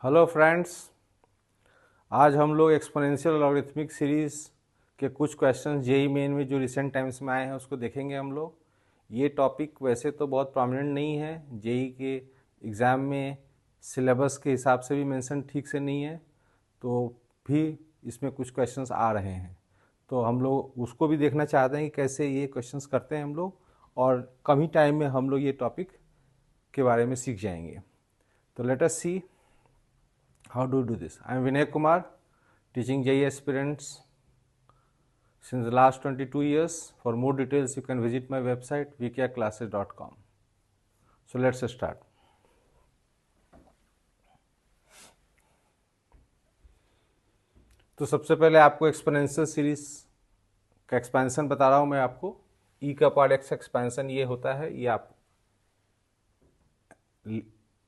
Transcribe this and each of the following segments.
Hello friends, आज हम लोग एक्सपोनेंशियल लॉगरिथमिक सीरीज़ के कुछ क्वेश्चंस जेई मेन में जो रिसेंट टाइम्स में आए हैं उसको देखेंगे हम लोग। ये टॉपिक वैसे तो बहुत प्रोमिनेंट नहीं है, जेई के एग्ज़ाम में सिलेबस के हिसाब से भी मेंशन ठीक से नहीं है, तो भी इसमें कुछ क्वेश्चंस आ रहे हैं, तो हम लोग उसको भी देखना चाहते हैं कि कैसे ये क्वेश्चंस करते हैं हम लोग, और कम ही टाइम में हम लोग ये टॉपिक के बारे में सीख जाएंगे। तो let us see how do you do this. I am Vinay Kumar, teaching JEE aspirants since the last 22 years. For more details you can visit my website vkclasses.com. So let's start. तो सबसे पहले आपको exponential series का expansion बता रहा हूँ मैं आपको। ई का पार्ट एक्स एक्सपेंशन ये होता है, ये आप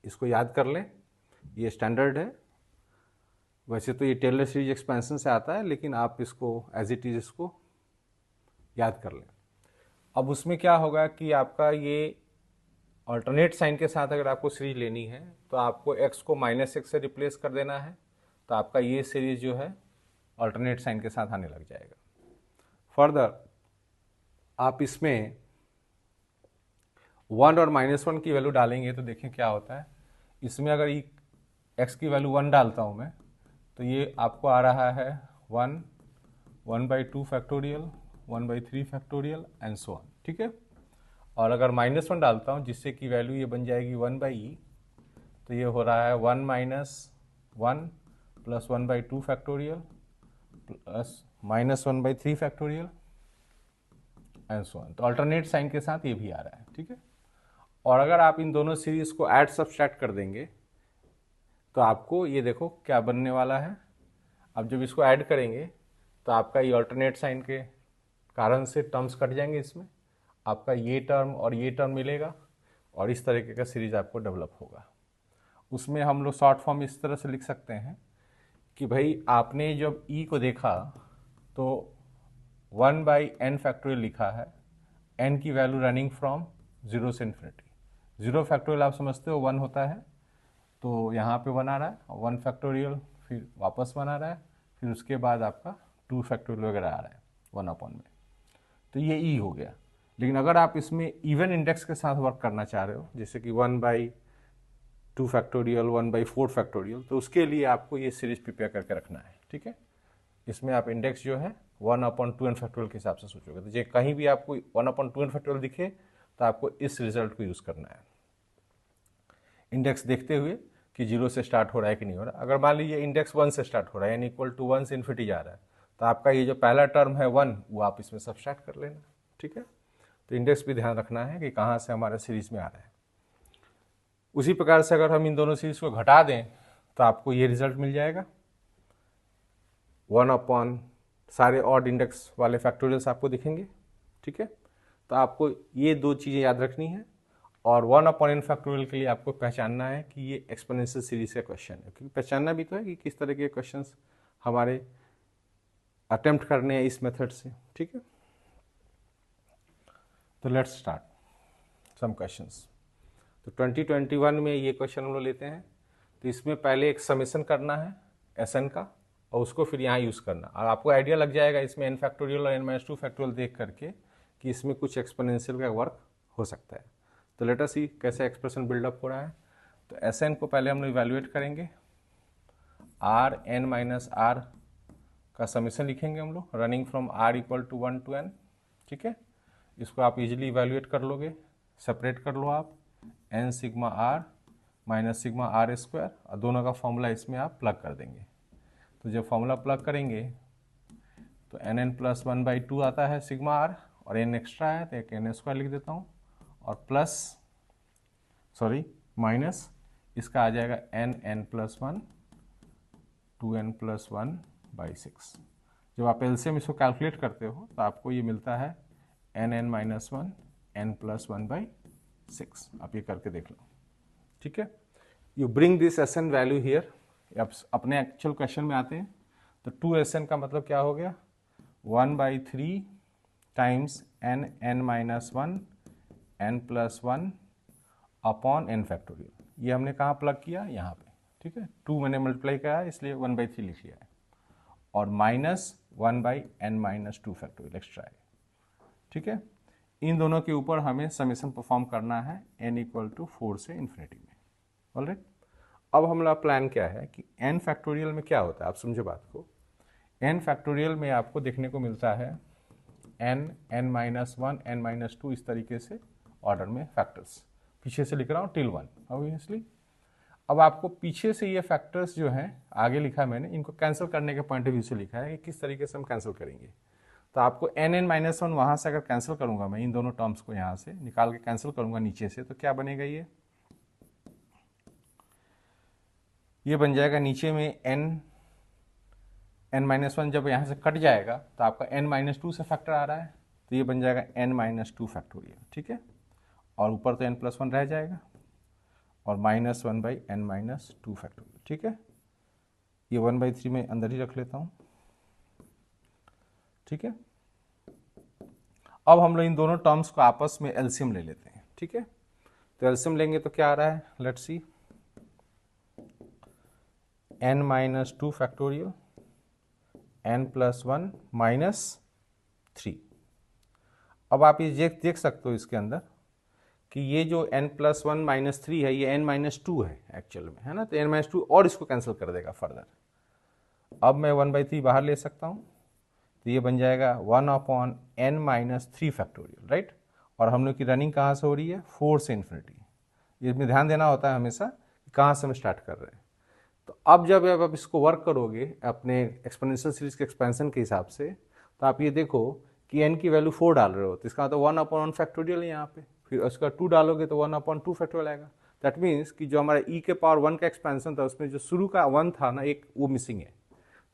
इसको याद कर लें, ये स्टैंडर्ड है। वैसे तो ये टेलर सीरीज एक्सपेंशन से आता है, लेकिन आप इसको एज इट इज इसको याद कर लें। अब उसमें क्या होगा कि आपका ये अल्टरनेट साइन के साथ अगर आपको सीरीज लेनी है तो आपको x को -x से रिप्लेस कर देना है, तो आपका ये सीरीज जो है अल्टरनेट साइन के साथ आने लग जाएगा। फर्दर आप इसमें 1 और -1 की वैल्यू डालेंगे तो देखें क्या होता है। इसमें अगर x की वैल्यू 1 डालता हूँ मैं, तो ये आपको आ रहा है 1, 1/2 factorial, 1/3 factorial and so on, ठीक है। और अगर -1 डालता हूँ जिससे कि वैल्यू ये बन जाएगी 1/e, तो ये हो रहा है 1 - 1 plus 1/2 factorial plus -1/3 factorial and so on. तो अल्टरनेट साइन के साथ ये भी आ रहा है, ठीक है। और अगर आप इन दोनों सीरीज को ऐड सब्सट्रैक्ट कर देंगे तो आपको ये देखो क्या बनने वाला है। अब जब इसको ऐड करेंगे तो आपका ये अल्टरनेट साइन के कारण से टर्म्स कट जाएंगे, इसमें आपका ये टर्म और ये टर्म मिलेगा, और इस तरीके का सीरीज आपको डेवलप होगा। उसमें हम लोग शॉर्ट फॉर्म इस तरह से लिख सकते हैं कि भाई आपने जब ई को देखा तो 1/n फैक्टोरियल लिखा है, n की वैल्यू रनिंग फ्रॉम 0 से इन्फिनिटी। 0 फैक्टोरियल आप समझते हो 1 होता है, तो यहाँ पे 1 आ रहा है, 1 फैक्टोरियल फिर वापस 1 आ रहा है, फिर उसके बाद आपका 2 फैक्टोरियल वगैरह आ रहा है 1/में, तो ये ई हो गया। लेकिन अगर आप इसमें इवन इंडेक्स के साथ वर्क करना चाह रहे हो, जैसे कि 1/2 फैक्टोरियल, 1/4 फैक्टोरियल, तो उसके लिए आपको ये सीरीज प्रिपेयर करके रखना है, ठीक है। इसमें आप इंडेक्स जो है 1/2n फैक्टोरियल के हिसाब से सोचोगे, तो जो कहीं भी आपको 1/2n फैक्टोरियल दिखे तो आपको इस रिजल्ट को यूज़ करना है, इंडेक्स देखते हुए कि 0 से स्टार्ट हो रहा है कि नहीं हो रहा। अगर मान लीजिए इंडेक्स 1 से स्टार्ट हो रहा है यानी इक्वल टू 1 से इन्फिनिटी जा रहा है, तो आपका ये जो पहला टर्म है 1 वो आप इसमें सब्सट्रैक्ट कर लेना, ठीक है। तो इंडेक्स भी ध्यान रखना है कि कहाँ से हमारा सीरीज में आ रहा है। उसी प्रकार से अगर हम इन दोनों सीरीज को घटा दें तो आपको ये रिजल्ट मिल जाएगा। 1 सारे ऑड इंडेक्स वाले फैक्टोरियल्स आपको दिखेंगे, ठीक है। तो आपको ये दो चीज़ें याद रखनी है, और 1/n फैक्टोरियल के लिए आपको पहचानना है कि ये एक्सपोनेंशियल सीरीज का क्वेश्चन है, क्योंकि पहचानना भी तो है कि किस तरह के क्वेश्चंस हमारे अटेम्प्ट करने हैं इस मेथड से, ठीक है। तो लेट्स स्टार्ट सम क्वेश्चंस। तो 2021 में ये क्वेश्चन हम लोग लेते हैं। तो इसमें पहले एक समेशन करना है एसएन का, और उसको फिर यहाँ यूज़ करना, और आपको आइडिया लग जाएगा इसमें n फैक्टोरियल और n-2 फैक्टोरियल देख करके कि इसमें कुछ एक्सपोनेंशियल का वर्क हो सकता है। तो लेट अस सी कैसे एक्सप्रेशन बिल्डअप हो रहा है। तो एसएन को पहले हम लोग इवैल्यूएट करेंगे, Rn - r का समेशन लिखेंगे हम लोग, running from r = 1 to n, ठीक है। इसको आप इजीली इवैल्यूएट कर लोगे, सेपरेट कर लो आप, n sigma r minus sigma r square, और दोनों का फॉर्मूला इसमें आप प्लग कर देंगे। तो जब फॉर्मूला प्लग करेंगे तो nn + 1/2 आता है सिग्मा r, और n एक्स्ट्रा है तो एक n² लिख देता हूँ, और प्लस माइनस इसका आ जाएगा nn + 1 2n + 1/6। जब आप एलसीएम इसको कैलकुलेट करते हो तो आपको ये मिलता है nn - 1 n + 1/6। आप ये करके देख लो, ठीक है। You bring this SN value here. अब अपने एक्चुअल क्वेश्चन में आते हैं। तो 2SN का मतलब क्या हो गया, 1/3 times nn - 1 n + 1 upon n factorial. ये हमने कहाँ प्लग किया, यहाँ पे, ठीक है, 2 मैंने मल्टीप्लाई किया है इसलिए 1/3 लिख लिया है, और -1/n - 2 फैक्टोरियल एक्स्ट्रा है, ठीक है। इन दोनों के ऊपर हमें समेशन परफॉर्म करना है n = 4 से इन्फिनिटी में। ऑलराइट, अब हमारा प्लान क्या है कि n फैक्टोरियल में क्या होता है, आप समझे बात को। n फैक्टोरियल में आपको देखने को मिलता है n, n-1, n-2 इस तरीके से ऑर्डर में फैक्टर्स, पीछे से लिख रहा हूँ टिल 1 ऑब्वियसली। अब आपको पीछे से ये फैक्टर्स जो हैं आगे लिखा मैंने, इनको कैंसिल करने के पॉइंट ऑफ व्यू से लिखा है कि किस तरीके से हम कैंसिल करेंगे। तो आपको n-1 वहाँ से अगर कैंसिल करूँगा मैं, इन दोनों टर्म्स को यहाँ से निकाल के कैंसिल करूँगा नीचे से, तो क्या बनेगा, ये बन जाएगा नीचे में n-1 जब यहाँ से कट जाएगा तो आपका n-2 से फैक्टर आ रहा है, तो ये बन जाएगा n-2 फैक्टोरियल, ठीक है। और ऊपर तो n+1 रह जाएगा और -1/n-2 फैक्टोरियल, ठीक है। ये 1/3 में अंदर ही रख लेता हूँ, ठीक है। अब हम लोग इन दोनों टर्म्स को आपस में एलसीएम ले लेते हैं, ठीक है। तो एलसीएम लेंगे तो क्या आ रहा है, let's see, n-2 factorial n+1 -3। अब आप ये देख सकते हो इसके अंदर कि ये जो n+1 -3 है ये n-2 है एक्चुअल में, है ना। तो n-2 और इसको कैंसिल कर देगा फर्दर। अब मैं 1/3 बाहर ले सकता हूँ, तो ये बन जाएगा 1/n-3 फैक्टोरियल, राइट। और हम लोग की रनिंग कहाँ से हो रही है, 4 से इन्फिनिटी। इसमें ध्यान देना होता है हमेशा कि कहाँ से हम स्टार्ट कर रहे हैं। तो अब जब आप इसको वर्क करोगे अपने एक्सपोनेंशियल सीरीज के एक्सपेंशन के हिसाब से, तो आप ये देखो कि n की वैल्यू 4 डाल रहे हो, तो इसका मतलब 1/1 फैक्टोरियल है यहाँ पे, फिर उसका 2 डालोगे तो 1/2 फैक्टोरियल आएगा। दैट मीन्स कि जो हमारा e के पावर 1 का एक्सपेंशन था उसमें जो शुरू का 1 था ना एक, वो मिसिंग है,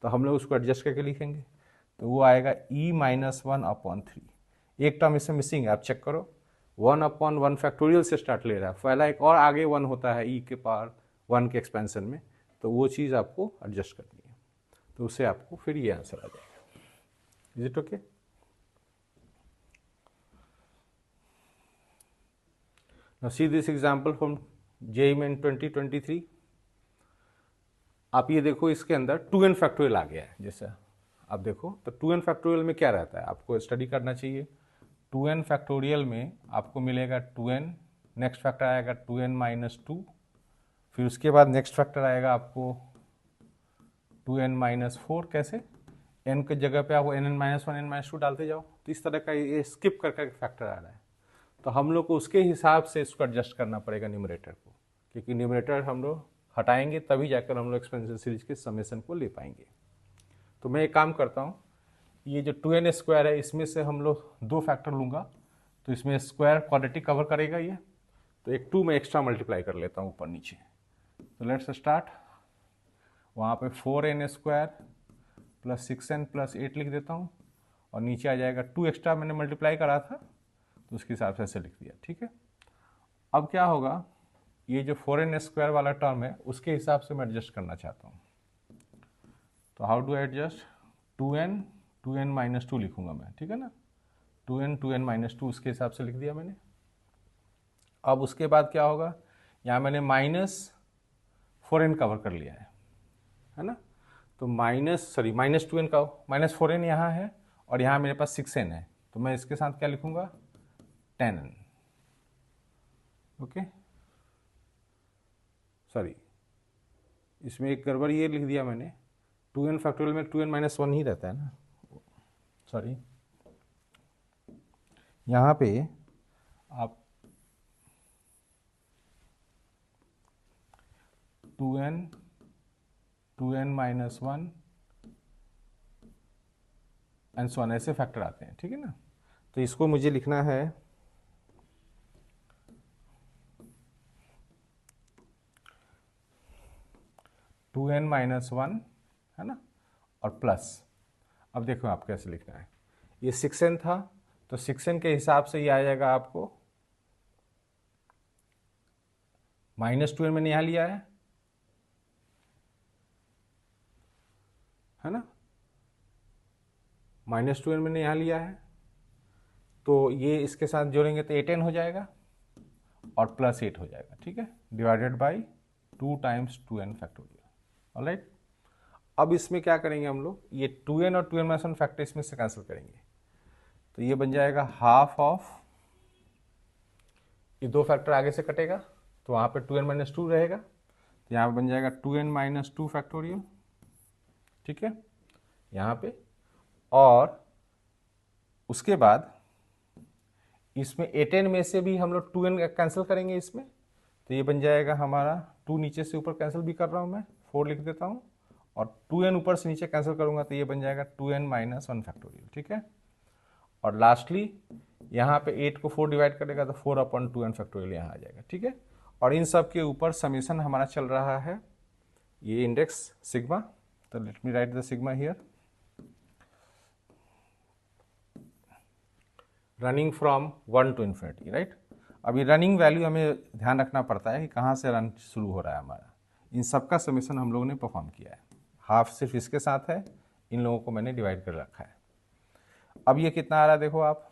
तो हम लोग उसको एडजस्ट करके लिखेंगे, तो वो आएगा e-1/3। एक टर्म इसमें मिसिंग है, आप चेक करो, 1/1 फैक्टोरियल से स्टार्ट ले रहा है, पहला एक और आगे 1 होता है e के पावर 1 के एक्सपेंशन में, तो वो चीज़ आपको एडजस्ट करनी है, तो उससे आपको फिर ये आंसर आ जाएगा। Is it okay? Now see this example from JEE Main 2023। आप ये देखो इसके अंदर 2n फैक्टोरियल आ गया है, जैसे आप देखो तो 2n फैक्टोरियल में क्या रहता है, आपको स्टडी करना चाहिए। 2n फैक्टोरियल में आपको मिलेगा 2n, नेक्स्ट फैक्टर आएगा 2n-2, फिर उसके बाद नेक्स्ट फैक्टर आएगा आपको 2n-4। कैसे, n की जगह पे आपको n-1 n-2 डालते जाओ, तो इस तरह का ये स्किप करके फैक्टर आ रहा है, तो हम लोग को उसके हिसाब से इसको एडजस्ट करना पड़ेगा न्यूमरेटर को, क्योंकि न्यूमरेटर हम लोग हटाएंगे तभी जाकर हम लोग एक्सपेंशन सीरीज के समेशन को ले पाएंगे। तो मैं एक काम करता हूँ, ये जो 2n² है इसमें से हम लोग 2 फैक्टर लूँगा, तो इसमें स्क्वायर क्वाड्रेटिक कवर करेगा ये, तो एक 2 में एक्स्ट्रा मल्टीप्लाई कर लेता हूँ ऊपर नीचे। तो लेट्स स्टार्ट, वहाँ पे 4n² + 6n + 8 लिख देता हूँ, और नीचे आ जाएगा 2 एक्स्ट्रा मैंने मल्टीप्लाई करा था, तो उसके हिसाब से ऐसे लिख दिया, ठीक है। अब क्या होगा, ये जो 4n² वाला टर्म है उसके हिसाब से मैं एडजस्ट करना चाहता हूँ, तो हाउ डू एडजस्ट, 2n लिखूंगा मैं, ठीक है ना। 2n उसके हिसाब से लिख दिया मैंने। अब उसके बाद क्या होगा, यहाँ मैंने -4n कवर कर लिया है ना, तो -2n का -4n यहाँ है, और यहाँ मेरे पास 6n है, तो मैं इसके साथ क्या लिखूंगा, 10n। ओके, सॉरी इसमें एक गड़बड़ ये लिख दिया मैंने, 2n फैक्टोरियल में 2n-1 ही रहता है ना, सॉरी यहाँ पे आप 2n-1 एंड सो ऑन ऐसे फैक्टर आते हैं, ठीक है ना। तो इसको मुझे लिखना है 2n-1 है ना, और प्लस, अब देखो आप कैसे लिखना है, ये 6n था तो 6n के हिसाब से ये आ जाएगा आपको -2n मैंने यहाँ लिया है ना, -2n मैंने यहाँ लिया है, तो ये इसके साथ जोड़ेंगे तो 8n हो जाएगा और +8 हो जाएगा, ठीक है, divided by 2 times 2n factorial. Alright, अब इसमें क्या करेंगे हम लोग, ये 2n और 2n माइनस 1 फैक्टर इसमें से कैंसिल करेंगे, तो ये बन जाएगा हाफ ऑफ, ये 2 फैक्टर आगे से कटेगा तो वहाँ पे 2n माइनस 2 रहेगा, तो यहाँ पे बन जाएगा 2n माइनस 2 फैक्टोरियल। ठीक है, यहाँ पे, और उसके बाद इसमें 8n में से भी हम लोग 2n कैंसिल करेंगे इसमें, तो ये बन जाएगा हमारा 2 नीचे से ऊपर कैंसिल भी कर रहा हूँ मैं, 4 लिख देता हूँ, और 2n ऊपर से नीचे कैंसिल करूँगा तो ये बन जाएगा 2n माइनस 1 फैक्टोरियल। ठीक है, और लास्टली यहाँ पे 8 को 4 डिवाइड करेगा तो 4 अपॉन 2n फैक्टोरियल यहाँ आ जाएगा। ठीक है, और इन सब के ऊपर समीशन हमारा चल रहा है ये इंडेक्स सिग्मा, तो let me write the sigma here, running from 1 to infinity. Right, अभी रनिंग वैल्यू हमें ध्यान रखना पड़ता है कि कहाँ से रन शुरू हो रहा है हमारा, इन सब का समीशन हम लोगों ने परफॉर्म किया है, हाफ सिर्फ इसके साथ है, इन लोगों को मैंने डिवाइड कर रखा है। अब ये कितना आ रहा है देखो आप,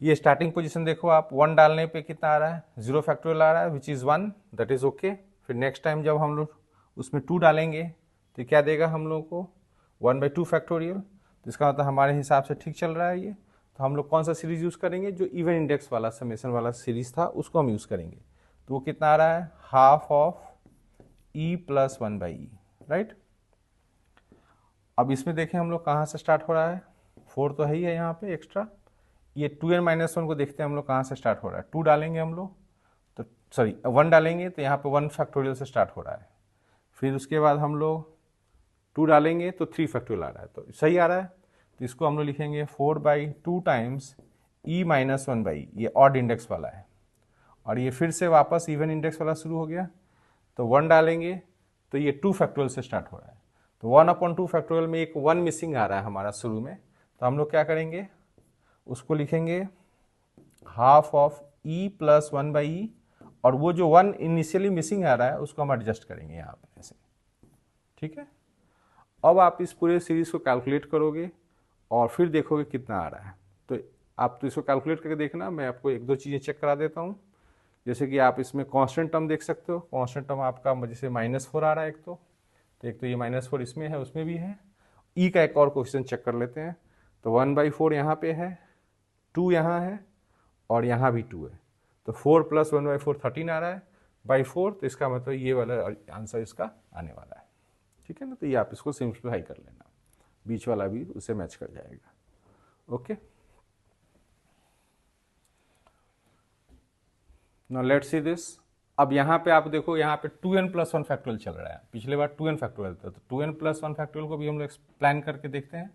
ये स्टार्टिंग पोजीशन देखो आप, 1 डालने पे कितना आ रहा है, 0 फैक्टोरियल आ रहा है which is 1, that is okay. फिर नेक्स्ट टाइम जब हम लोग उसमें 2 डालेंगे तो क्या देगा हम लोग को, 1/2 फैक्टोरियल, तो इसका मतलब हमारे हिसाब से ठीक चल रहा है ये। तो हम लोग कौन सा सीरीज यूज़ करेंगे, जो इवन इंडेक्स वाला समेशन वाला सीरीज था उसको हम यूज़ करेंगे। तो वो कितना आ रहा है, half of e plus 1/e। Right, अब इसमें देखें हम लोग कहाँ से स्टार्ट हो रहा है, 4 तो है ही है यहाँ पे एक्स्ट्रा, ये 2n माइनस 1 को देखते हैं हम लोग कहाँ से स्टार्ट हो रहा है, 2 डालेंगे हम लोग तो सॉरी 1 डालेंगे तो यहाँ पे 1 फैक्टोरियल से स्टार्ट हो रहा है, फिर उसके बाद हम लोग 2 डालेंगे तो 3 फैक्टोरियल आ रहा है, तो सही आ रहा है। तो इसको हम लोग लिखेंगे 4/2 टाइम्स e माइनस 1/e, ये ऑड इंडेक्स वाला है, और ये फिर से वापस इवन इंडेक्स वाला शुरू हो गया, तो 1 डालेंगे तो ये 2 फैक्टोरियल से स्टार्ट हो रहा है, तो 1/2 फैक्टोरियल में एक 1 मिसिंग आ रहा है हमारा शुरू में, तो हम लोग क्या करेंगे, उसको लिखेंगे half of e plus 1/e, और वो जो 1 इनिशियली मिसिंग आ रहा है उसको हम एडजस्ट करेंगे यहाँ पे ऐसे। ठीक है, अब आप इस पूरे सीरीज को कैलकुलेट करोगे और फिर देखोगे कितना आ रहा है, तो आप तो इसको कैलकुलेट करके देखना, मैं आपको 1-2 चीज़ें चेक करा देता हूँ। जैसे कि आप इसमें कांस्टेंट टर्म देख सकते हो, कांस्टेंट टर्म आपका जैसे -4 आ रहा है एक तो एक तो ये -4 इसमें है, उसमें भी है। ई का एक और कोएफिशिएंट चेक कर लेते हैं, तो 1/4 यहाँ पे है, 2 यहाँ है, और यहाँ भी 2 है, तो 4 + 1/4 13 आ रहा है बाई 4, तो इसका मतलब ये वाला आंसर इसका आने वाला है। ठीक है ना, तो ये आप इसको सिंप्लीफाई कर लेना, बीच वाला भी उससे मैच कर जाएगा। Okay, now let's see this. अब यहाँ पे आप देखो, यहाँ पे 2n + 1 फैक्टोरियल चल रहा है, पिछले बार 2n फैक्टोरियल था, तो 2n + 1 फैक्टोरियल को भी हम लोग प्लान करके देखते हैं।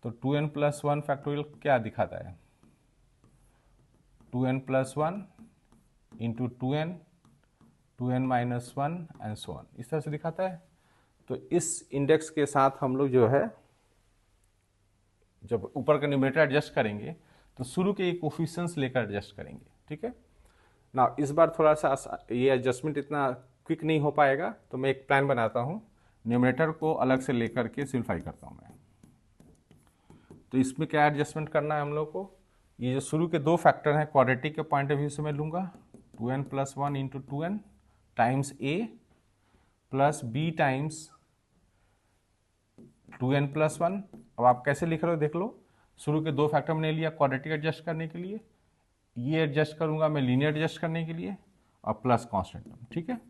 तो 2n + 1 फैक्टोरियल क्या दिखाता है, 2n + 1 into 2n, 2n minus 1 and so on, इस तरह से दिखाता है। तो इस इंडेक्स के साथ हम लोग जो है जब ऊपर का न्यूमरेटर एडजस्ट करेंगे तो शुरू के कोफिशिएंट्स लेकर एडजस्ट करेंगे। ठीक है ना, इस बार थोड़ा सा ये एडजस्टमेंट इतना क्विक नहीं हो पाएगा, तो मैं एक प्लान बनाता हूँ, न्यूमरेटर को अलग से लेकर के सिंप्लीफाई करता हूँ मैं। तो इसमें क्या एडजस्टमेंट करना है हम लोग को, ये जो शुरू के 2 फैक्टर हैं क्वाड्रेटिक के पॉइंट ऑफ व्यू से मैं लूँगा, 2n + 1 into 2n times a plus b times 2n + 1। अब आप कैसे लिख रहे हो देख लो, शुरू के 2 फैक्टर मैंने लिया क्वाड्रेटिक एडजस्ट करने के लिए, ये एडजस्ट करूंगा मैं लीनियर एडजस्ट करने के लिए, और प्लस कांस्टेंट टर्म। ठीक है,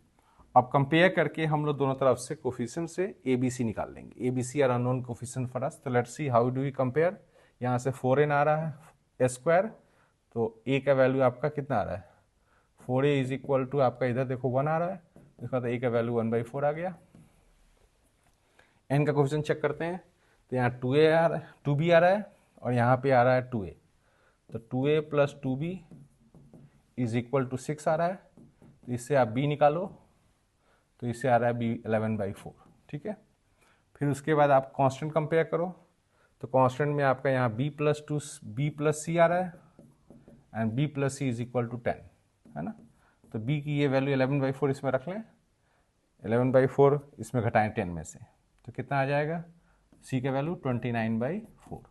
अब कंपेयर करके हम लोग दोनों तरफ से कोफिशिएंट से ABC निकाल लेंगे, ABC are unknown coefficient for us. तो let's see how do we compare, यहाँ से 4n आ रहा है स्क्वायर, तो a का वैल्यू आपका कितना आ रहा है, 4a = आपका इधर देखो 1 आ रहा है, इसका तो a का वैल्यू 1/4 आ गया। n का कोफिशिएंट चेक करते हैं, तो यहाँ 2a आ रहा है, 2b आ रहा है, और यहाँ पे आ रहा है 2a, तो 2a + 2b = 6 आ रहा है। तो इससे आप b निकालो, तो इससे आ रहा है b 11/4। ठीक है, फिर उसके बाद आप कांस्टेंट कंपेयर करो, तो कांस्टेंट में आपका यहाँ b + c आ रहा है, एंड b + c = 10 है ना। तो b की ये वैल्यू 11/4 इसमें रख लें, 11/4 इसमें घटाएं 10 में से, तो कितना आ जाएगा, c का वैल्यू 29/4।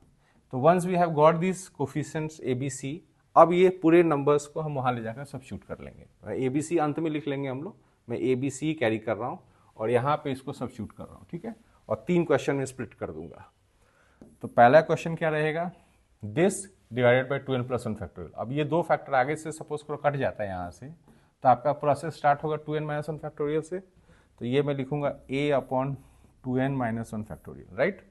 तो once we have got this coefficients ABC, अब ये पूरे नंबर्स को हम वहाँ ले जाकर सब्स्टिट्यूट कर लेंगे। ए बी सी अंत में लिख लेंगे हम लोग, मैं ए बी सी कैरी कर रहा हूँ और यहाँ पे इसको सब्स्टिट्यूट कर रहा हूँ, ठीक है। और 3 क्वेश्चन में स्प्लिट कर दूंगा। तो पहला क्वेश्चन क्या रहेगा, this divided by 2n plus 1 factorial. अब ये 2 फैक्टर आगे से सपोज करो कट जाता है यहाँ से, तो आपका प्रोसेस स्टार्ट होगा 2n माइनस 1 फैक्टोरियल से। तो ये मैं लिखूंगा a upon 2n minus 1 factorial, right.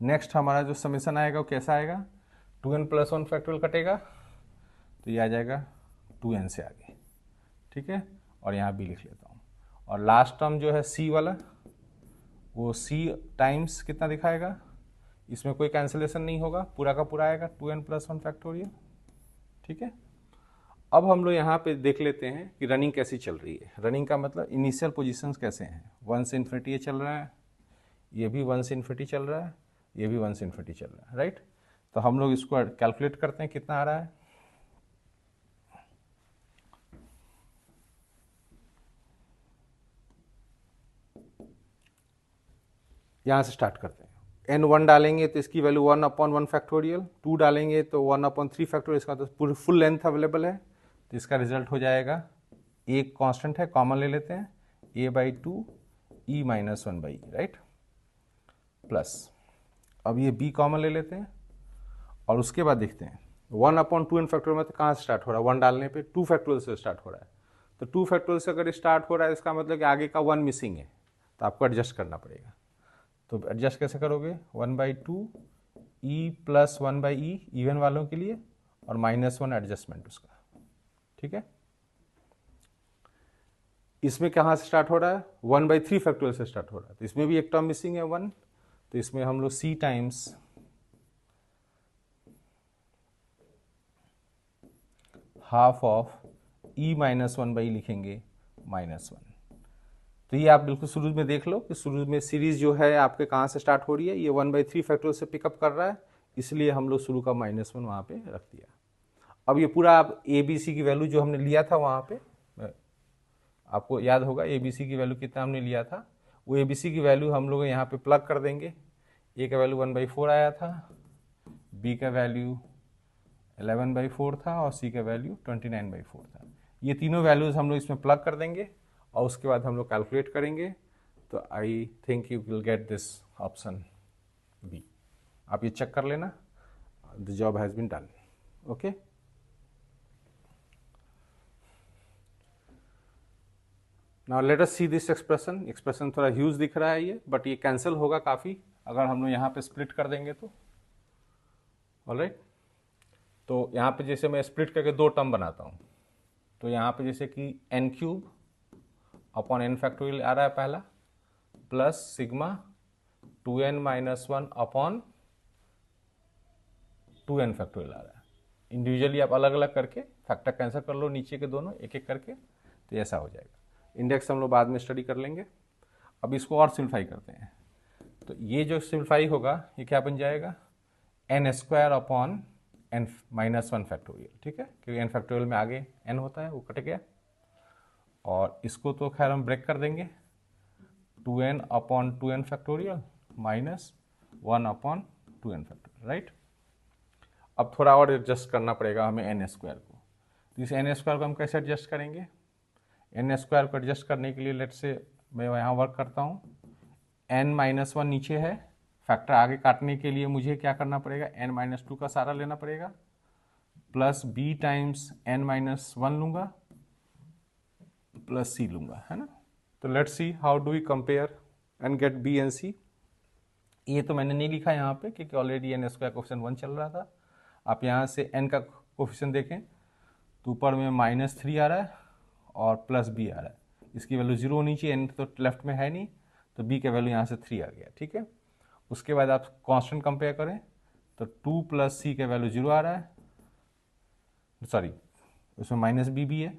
Next हमारा जो समीशन आएगा वो कैसा आएगा, 2n प्लस 1 फैक्टोरियल कटेगा तो ये आ जाएगा 2n से आगे, ठीक है। और यहाँ b लिख लेता हूँ। और लास्ट टर्म जो है c वाला, वो c टाइम्स कितना दिखाएगा, इसमें कोई कैंसिलेशन नहीं होगा, पूरा का पूरा आएगा 2n प्लस 1 फैक्टोरियल, ठीक है। अब हम लोग यहाँ पे देख लेते हैं कि रनिंग कैसी चल रही है। रनिंग का मतलब इनिशियल पोजीशंस कैसे हैं, 1 से इन्फिनिटी ये चल रहा है, ये भी 1 से इन्फिनिटी चल रहा है, ये भी 1 से इन्फिनिटी चल रहा है, राइट। तो हम लोग इसको कैलकुलेट करते हैं कितना आ रहा है। यहाँ से स्टार्ट करते हैं। n1 डालेंगे तो इसकी वैल्यू 1 अपॉन 1 फैक्टोरियल, 2 डालेंगे तो 1 अपॉन 3 फैक्टोरियल, इसका तो पूरी फुल लेंथ अवेलेबल है। तो इसका रिजल्ट हो जाएगा, एक कांस्टेंट है कॉमन ले लेते हैं, a/2 e minus 1/e, right, plus अब ये b कॉमन ले लेते हैं और उसके बाद देखते हैं 1 अपॉन 2n फैक्टोरियल में तो कहाँ से स्टार्ट हो रहा है, 1 डालने पे 2 फैक्टोरियल से स्टार्ट हो रहा है। तो 2 फैक्टोरियल से अगर स्टार्ट हो रहा है इसका मतलब कि आगे का 1 मिसिंग है, तो आपको एडजस्ट करना पड़ेगा। तो एडजस्ट कैसे करोगे, 1/2 e प्लस 1/e इवन वालों के लिए और -1 एडजस्टमेंट उसका, ठीक है। इसमें कहाँ से स्टार्ट हो रहा है, 1/3 फैक्टोरियल से स्टार्ट हो रहा है, तो इसमें भी एक टर्म मिसिंग है 1, तो इसमें हम लोग c times half of e minus 1/e लिखेंगे -1। तो ये आप बिल्कुल शुरू में देख लो कि शुरू में सीरीज जो है आपके कहाँ से स्टार्ट हो रही है, ये 1/3 फैक्टोरियल से पिकअप कर रहा है, इसलिए हम लोग शुरू का -1 वहाँ पे रख दिया। अब ये पूरा आप ए बी सी की वैल्यू जो हमने लिया था वहाँ पे, आपको याद होगा ए बी सी की वैल्यू कितना हमने लिया था, वो ए बी सी की वैल्यू हम लोग यहाँ पे प्लग कर देंगे। ए का वैल्यू 1/4 आया था, बी का वैल्यू 11/4 था और सी का वैल्यू 29/4 था। ये तीनों वैल्यूज हम लोग इसमें प्लग कर देंगे और उसके बाद हम लोग कैलकुलेट करेंगे। तो I think you will get this option B. आप ये चेक कर लेना, the job has been done, okay. Now let us see this expression. Expression थोड़ा ह्यूज दिख रहा है ये, बट ये कैंसिल होगा काफ़ी अगर हम लोग यहाँ पे स्प्लिट कर देंगे तो, ऑलराइट। तो यहाँ पे जैसे मैं स्प्लिट करके 2 टर्म बनाता हूँ, तो यहाँ पे जैसे कि n³ अपॉन n फैक्टोरियल आ रहा है पहला, plus sigma 2n minus 1 upon 2n factorial आ रहा है। इंडिविजुअली आप अलग अलग करके फैक्टर कैंसिल कर लो नीचे के दोनों एक एक करके, तो ऐसा हो जाएगा। इंडेक्स हम लोग बाद में स्टडी कर लेंगे। अब इसको और सिम्प्लीफाई करते हैं, तो ये जो सिम्प्लीफाई होगा ये क्या बन जाएगा, n² upon n minus 1 factorial, ठीक है, क्योंकि n फैक्टोरियल में आगे n होता है, वो कट गया। और इसको तो खैर हम ब्रेक कर देंगे, 2n upon 2n factorial minus 1 upon 2n factorial, right. अब थोड़ा और एडजस्ट करना पड़ेगा हमें n² को। तो इस n² को हम कैसे एडजस्ट करेंगे, n² को एडजस्ट करने के लिए लेट से मैं यहाँ वर्क करता हूँ, n-1 नीचे है, फैक्टर आगे काटने के लिए मुझे क्या करना पड़ेगा, n-2 का सारा लेना पड़ेगा, प्लस b टाइम्स n-1 लूँगा प्लस c लूँगा, है ना। तो let's see how do we compare and get b and c। ये तो मैंने नहीं लिखा यहाँ पे क्योंकि ऑलरेडी n² कोफिशिएंट 1 चल रहा था। आप यहाँ से n का कोफिशिएंट देखें तो ऊपर में -3 आ रहा है और प्लस b आ रहा है, इसकी वैल्यू 0 होनी चाहिए, n तो लेफ्ट में है नहीं, तो b का वैल्यू यहाँ से 3 आ गया, ठीक है। उसके बाद आप कांस्टेंट कंपेयर करें तो 2 प्लस c का वैल्यू 0 आ रहा है, सॉरी उसमें -b भी है,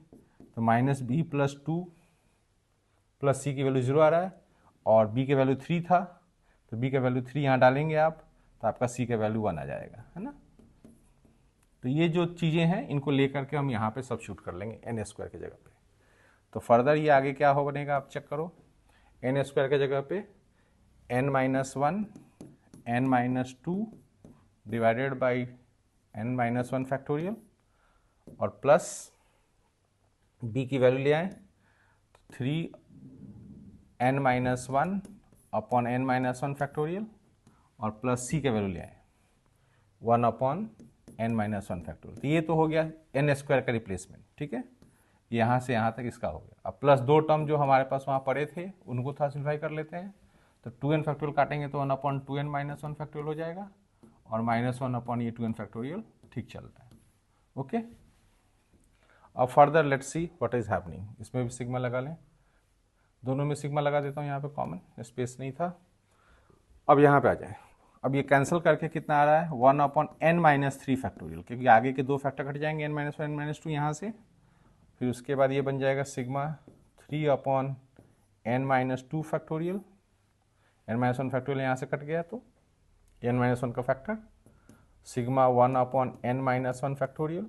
तो -b प्लस 2 प्लस c की वैल्यू 0 आ रहा है और b का वैल्यू 3 था, तो b का वैल्यू 3 यहाँ डालेंगे आप तो आपका c का वैल्यू 1 आ जाएगा, है ना। तो ये जो चीज़ें हैं इनको लेकर के हम यहाँ पे सब्स्टिट्यूट कर लेंगे n² की जगह पे। तो फर्दर ये आगे क्या हो बनेगा आप चेक करो, n² की जगह पे n-1 n-2 divided by n-1 factorial और प्लस b की वैल्यू ले आए 3n-1 अपॉन n-1 फैक्टोरियल और प्लस c के वैल्यू ले आए 1 अपॉन n-1 फैक्टोरियल। तो ये तो हो गया n स्क्वायर का रिप्लेसमेंट, ठीक है, यहाँ से यहाँ तक इसका हो गया। अब प्लस दो टर्म जो हमारे पास वहाँ पड़े थे उनको थोड़ा सिम्प्लीफाई कर लेते हैं। तो 2n फैक्टोरियल काटेंगे तो 1 अपॉन 2n-1 फैक्टोरियल हो जाएगा और -1 अपॉन ये 2n फैक्टोरियल ठीक चल रहा है। ओके, अब further let's see what is happening. इसमें भी सिग्मा लगा लें, दोनों में सिग्मा लगा देता हूँ, यहाँ पे कॉमन स्पेस नहीं था। अब यहाँ पे आ जाए, अब ये कैंसिल करके कितना आ रहा है 1 अपॉन n-3 फैक्टोरियल, क्योंकि आगे के दो फैक्टर कट जाएंगे n-1 n-2 यहाँ से। फिर उसके बाद ये बन जाएगा sigma 3 upon n-2 factorial, n-1 factorial यहाँ से कट गया तो n-1 का factor, sigma 1 upon n-1 factorial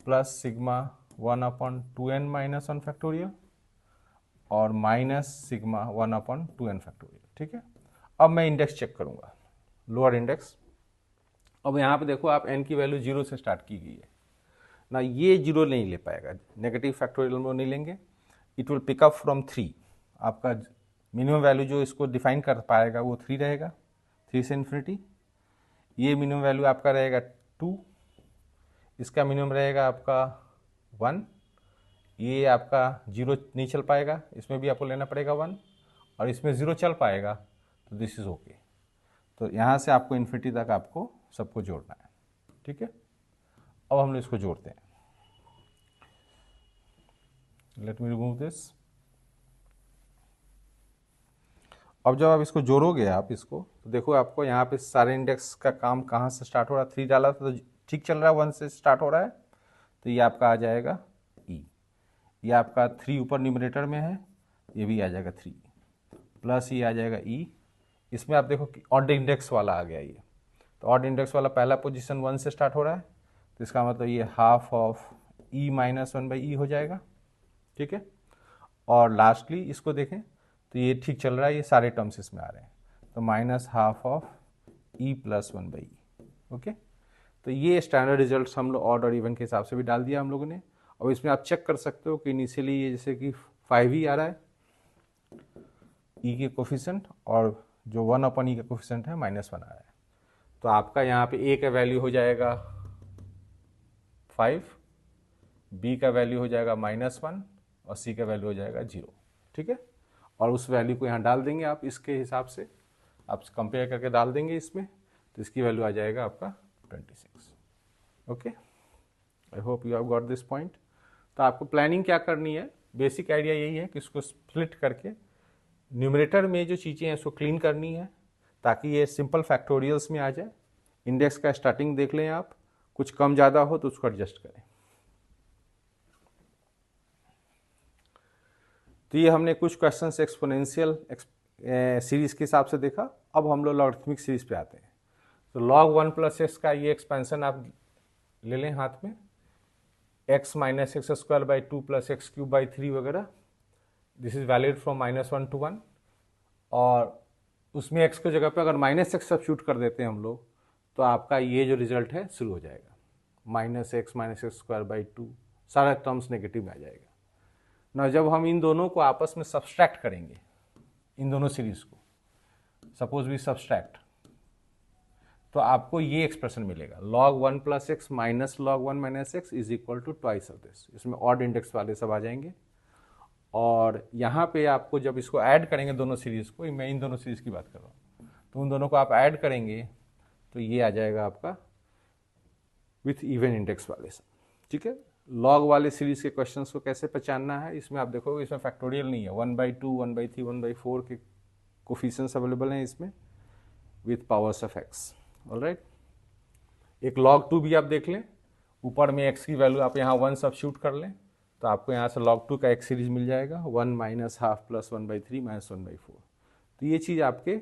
plus sigma 1 upon 2n-1 factorial और minus sigma 1 upon 2n factorial. ठीक है, अब मैं इंडेक्स चेक करूंगा, लोअर इंडेक्स। अब यहाँ पे देखो आप n की वैल्यू 0 से स्टार्ट की गई है ना, ये 0 नहीं ले पाएगा, नेगेटिव फैक्टोरियल में नहीं लेंगे, it will pick up from 3। आपका मिनिमम वैल्यू जो इसको डिफाइन कर पाएगा वो 3 रहेगा, 3 से इन्फिनिटी। ये मिनिमम वैल्यू आपका रहेगा 2, इसका मिनिमम रहेगा आपका 1, ये आपका 0 नहीं चल पाएगा, इसमें भी आपको लेना पड़ेगा 1 और इसमें 0 चल पाएगा, तो दिस इज ओके। तो यहाँ से आपको इन्फिनिटी तक आपको सबको जोड़ना है। ठीक है, अब हम लोग इसको जोड़ते हैं। Let me remove this. अब जब आप इसको जोड़ोगे आप इसको, तो देखो आपको यहाँ पे सारे इंडेक्स का काम कहाँ से स्टार्ट हो रहा है, 3 डाला था तो ठीक चल रहा है, 1 से स्टार्ट हो रहा है, तो ये आपका आ जाएगा e। ये आपका 3 ऊपर न्यूमरेटर में है, ये भी आ जाएगा 3 प्लस ये आ जाएगा e। इसमें आप देखो कि ऑड इंडेक्स वाला आ गया ये, तो ऑड इंडेक्स वाला पहला पोजीशन 1 से स्टार्ट हो रहा है, तो इसका मतलब ये half of e minus 1/e हो जाएगा। ठीक है, और लास्टली इसको देखें तो ये ठीक चल रहा है, ये सारे टर्म्स इसमें आ रहे हैं, तो minus half of e plus 1/e। Okay, तो ये स्टैंडर्ड रिजल्ट्स हम लोग ऑड और इवन के हिसाब से भी डाल दिया हम लोगों ने। और इसमें आप चेक कर सकते हो कि इनिशियली ये जैसे कि 5 ही आ रहा है e के कोफिशिएंट, और जो 1 अपॉन e का कोफिशिएंट है -1 आ रहा है, तो आपका यहाँ पे a का वैल्यू हो जाएगा 5, b का वैल्यू हो जाएगा -1 और c का वैल्यू हो जाएगा 0। ठीक है, और उस वैल्यू को यहाँ डाल देंगे आप, इसके हिसाब से आप कंपेयर करके डाल देंगे इसमें, तो इसकी वैल्यू आ जाएगा आपका 26। Okay, I hope you have got this point. तो आपको प्लानिंग क्या करनी है, बेसिक आइडिया यही है कि इसको स्प्लिट करके न्यूमरेटर में जो चीज़ें हैं उसको क्लीन करनी है, ताकि ये सिंपल फैक्टोरियल्स में आ जाए। इंडेक्स का स्टार्टिंग देख लें आप, कुछ कम ज़्यादा हो तो उसको एडजस्ट करें। तो ये हमने कुछ क्वेश्चंस एक्सपोनेंशियल सीरीज के हिसाब से देखा। अब हम लोग लॉगरिथमिक सीरीज पे आते हैं। तो log 1 प्लस एक्स का ये एक्सपेंशन आप ले लें हाथ में, x minus x square by 2 plus x cube by 3 वगैरह, this is valid from -1 to 1। और उसमें x की जगह पे अगर -x सब्स्टिट्यूट कर देते हैं हम लोग, तो आपका ये जो रिजल्ट है शुरू हो जाएगा, -x minus x square by 2, सारा टर्म्स नेगेटिव में आ जाएगा ना। जब हम इन दोनों को आपस में सब्सट्रैक्ट करेंगे, इन दोनों सीरीज को सपोज वी सब्सट्रैक्ट, तो आपको ये एक्सप्रेशन मिलेगा, log 1 plus x minus log 1 minus x is equal to twice of this. इसमें ऑड इंडेक्स वाले सब आ जाएंगे, और यहाँ पे आपको जब इसको ऐड करेंगे दोनों सीरीज को, मैं इन दोनों सीरीज की बात कर रहा हूँ, तो उन दोनों को आप ऐड करेंगे तो ये आ जाएगा आपका विथ इवन इंडेक्स वाले सब। ठीक है, लॉग वाले सीरीज के क्वेश्चंस को कैसे पहचानना है, इसमें आप देखोगे इसमें फैक्टोरियल नहीं है, 1/2 1/3 1/4 के कोफिशिएंट्स अवेलेबल हैं इसमें with powers of x. Alright, एक log 2 भी आप देख लें, ऊपर में x की वैल्यू आप यहाँ 1 सब्स्टिट्यूट कर लें, तो आपको यहाँ से log 2 का एक सीरीज मिल जाएगा, 1 माइनस हाफ प्लस 1/3 माइनस 1/4। तो ये चीज़ आपके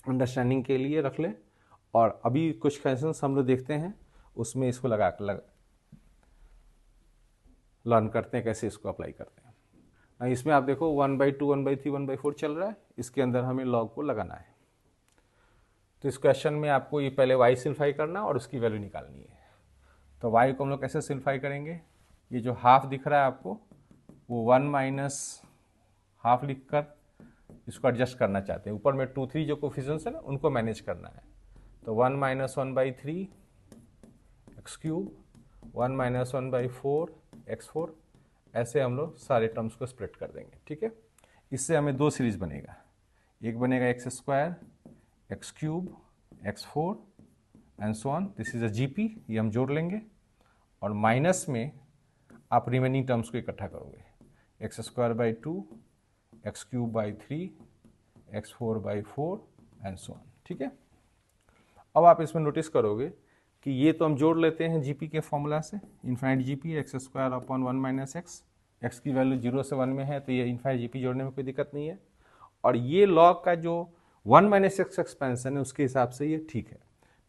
अंडरस्टैंडिंग के लिए रख लें। और अभी कुछ क्वेश्चंस हम लोग देखते हैं, उसमें इसको लगा कर लर्न करते हैं कैसे इसको अप्लाई करते हैं। इसमें आप देखो 1/2 1/3 1/4 चल रहा है, इसके अंदर हमें log को लगाना है। तो इस क्वेश्चन में आपको ये पहले y सिम्प्लीफाई करना और उसकी वैल्यू निकालनी है। तो y को हम लोग कैसे सिम्प्लीफाई करेंगे, ये जो हाफ दिख रहा है आपको वो 1 माइनस हाफ लिख कर इसको एडजस्ट करना चाहते हैं। ऊपर में 2 3 जो कोफिशिएंट्स है ना उनको मैनेज करना है। तो 1 minus 1/3 x cube, 1 minus 1/4 x4, ऐसे हम लोग सारे टर्म्स को स्प्लिट कर देंगे। ठीक है, इससे हमें दो सीरीज बनेगा, एक बनेगा x square x cube x4 and so on, this is a GP, ये हम जोड़ लेंगे और माइनस में आप रिमेनिंग टर्म्स को इकट्ठा करोगे, x square by 2 x cube by 3 x4 by 4 and so on. ठीक है, अब आप इसमें नोटिस करोगे कि ये तो हम जोड़ लेते हैं जीपी के फॉर्मूला से, infinite GP x square upon 1 minus x की वैल्यू 0 से 1 में है तो ये इन्फाइनाइट जीपी जोड़ने में कोई दिक्कत नहीं है। और ये लॉग का जो 1 माइनस एक्स एक्सपेंशन है उसके हिसाब से ये ठीक है,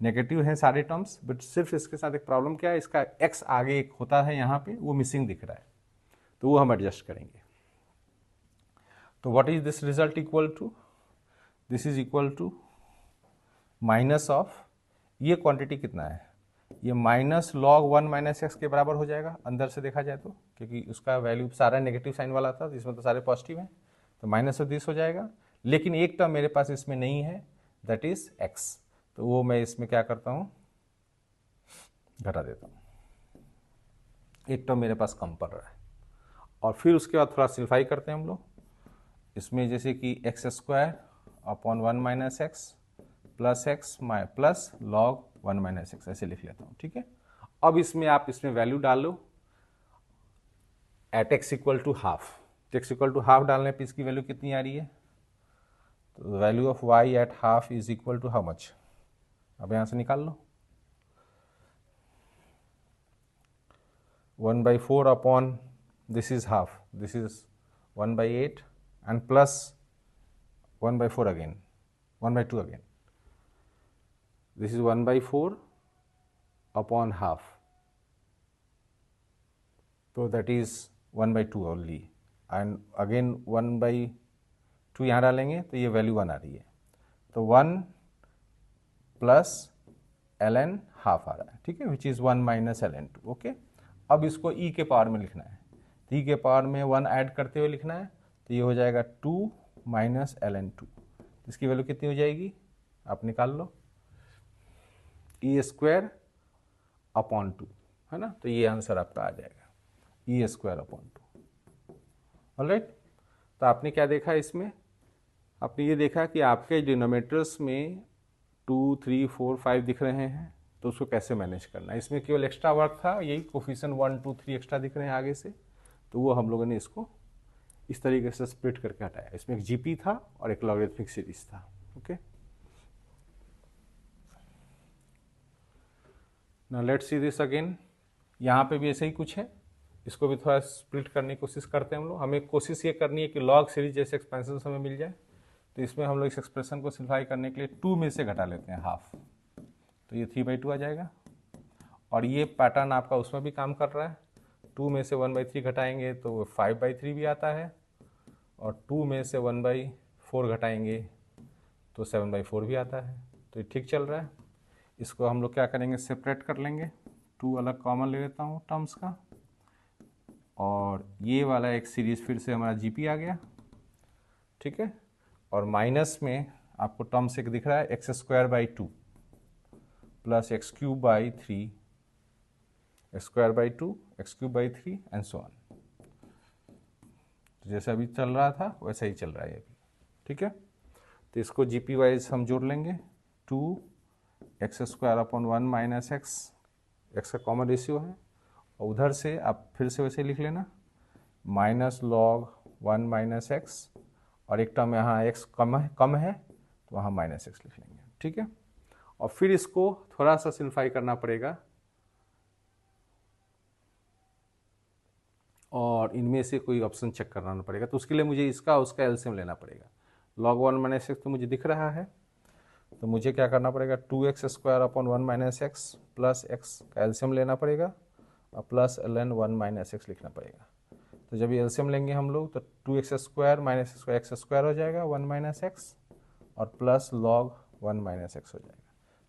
नेगेटिव है सारे टर्म्स, बट सिर्फ इसके साथ एक प्रॉब्लम क्या है, इसका एक्स आगे एक होता है यहाँ पे, वो मिसिंग दिख रहा है, तो वो हम एडजस्ट करेंगे। तो what is this result equal to, this is equal to minus of, ये क्वांटिटी कितना है, ये माइनस लॉग 1 माइनस एक्स के बराबर हो जाएगा अंदर से देखा जाए तो, क्योंकि उसका वैल्यू सारा नेगेटिव साइन वाला था, इसमें तो सारे पॉजिटिव हैं, तो माइनस ऑफ दिस हो जाएगा। लेकिन एक टर्म मेरे पास इसमें नहीं है, दैट इज एक्स, तो वो मैं इसमें क्या करता हूँ, घटा देता हूँ, एक टर्म मेरे पास कम पड़ रहा है। और फिर उसके बाद थोड़ा सिम्प्लीफाई करते हैं हम लोग, इसमें जैसे कि x square upon 1 minus x plus x plus log 1 minus x ऐसे लिख लेता हूँ। ठीक है, अब इसमें आप इसमें वैल्यू डालो at x equal to half, x equal to half डालने पर इसकी वैल्यू कितनी आ रही है, तो value of y at half is equal to how much, अब यहाँ से निकाल लो 1/4 upon this is half, this is 1/8 and plus 1/4 again 1/2 again, this is 1/4 upon half, so that is 1/2 only and again 1/2 यहाँ डालेंगे तो ये वैल्यू 1 आ रही है, तो 1 प्लस ln हाफ आ रहा है। ठीक है, which is 1 minus ln2। Okay, अब इसको e के पावर में लिखना है, तो e के पावर में 1 ऐड करते हुए लिखना है, तो ये हो जाएगा 2 माइनस ln2, इसकी वैल्यू कितनी हो जाएगी आप निकाल लो, ई स्क्वायर अपॉन 2 है ना, तो ये आंसर आपका आ जाएगा ई स्क्वायर अपॉन 2। ऑलराइट, तो आपने क्या देखा इसमें, आपने ये देखा कि आपके डिनोमिनेटर्स में 2 3 4 5 दिख रहे हैं, तो उसको कैसे मैनेज करना है। इसमें केवल एक्स्ट्रा वर्क था, यही कोफिशिएंट 1 2 3 एक्स्ट्रा दिख रहे हैं आगे से, तो वो हम लोगों ने इसको इस तरीके से स्प्लिट करके हटाया। इसमें एक जीपी था और एक लॉगरिथमिक सीरीज था। Okay, now let's see this again, यहाँ पे भी ऐसे ही कुछ है, इसको भी थोड़ा स्प्लिट करने की कोशिश करते हैं हम लोग। हमें कोशिश ये करनी है कि लॉग सीरीज जैसे एक्सपेंशन हमें मिल जाए, तो इसमें हम लोग इस एक्सप्रेशन को सिम्प्लीफाई करने के लिए 2 में से घटा लेते हैं हाफ, तो ये 3/2 आ जाएगा। और ये पैटर्न आपका उसमें भी काम कर रहा है, 2 में से 1/3 घटाएंगे तो 5/3 भी आता है, और 2 में से 1/4 घटाएंगे तो 7/4 भी आता है, तो ये ठीक चल रहा है। इसको हम लोग क्या करेंगे, सेपरेट कर लेंगे, 2 अलग कॉमन ले लेता हूँ टर्म्स का, और ये वाला एक सीरीज फिर से हमारा जीपी आ गया। ठीक है, और माइनस में आपको टर्म्स एक दिख रहा है x square by 2 plus x cube by 3, x square by 2 x cube by 3 and so on, जैसे अभी चल रहा था वैसा ही चल रहा है अभी। ठीक है, तो इसको जीपी वाइज हम जोड़ लेंगे, 2 x square upon 1 minus x, x का कॉमन रेशियो है, और उधर से आप फिर से वैसे लिख लेना माइनस लॉग 1 माइनस एक्स, और एक टर्म यहाँ एक्स कम है तो वहाँ माइनस एक्स लिख लेंगे। ठीक है, और फिर इसको थोड़ा सा सिम्प्लीफाई करना पड़ेगा, और इनमें से कोई ऑप्शन चेक कराना पड़ेगा, तो उसके लिए मुझे इसका उसका एलसीएम लेना पड़ेगा। लॉग 1 माइनस एक्स तो मुझे दिख रहा है, तो मुझे क्या करना पड़ेगा, 2x square upon 1 minus x plus x का एलसीएम लेना पड़ेगा, और प्लस ln 1 माइनस एक्स लिखना पड़ेगा। तो जब ये एलसीएम लेंगे हम लोग तो 2x square minus x square हो जाएगा 1 माइनस एक्स, और प्लस लॉग 1 माइनस एक्स हो जाएगा।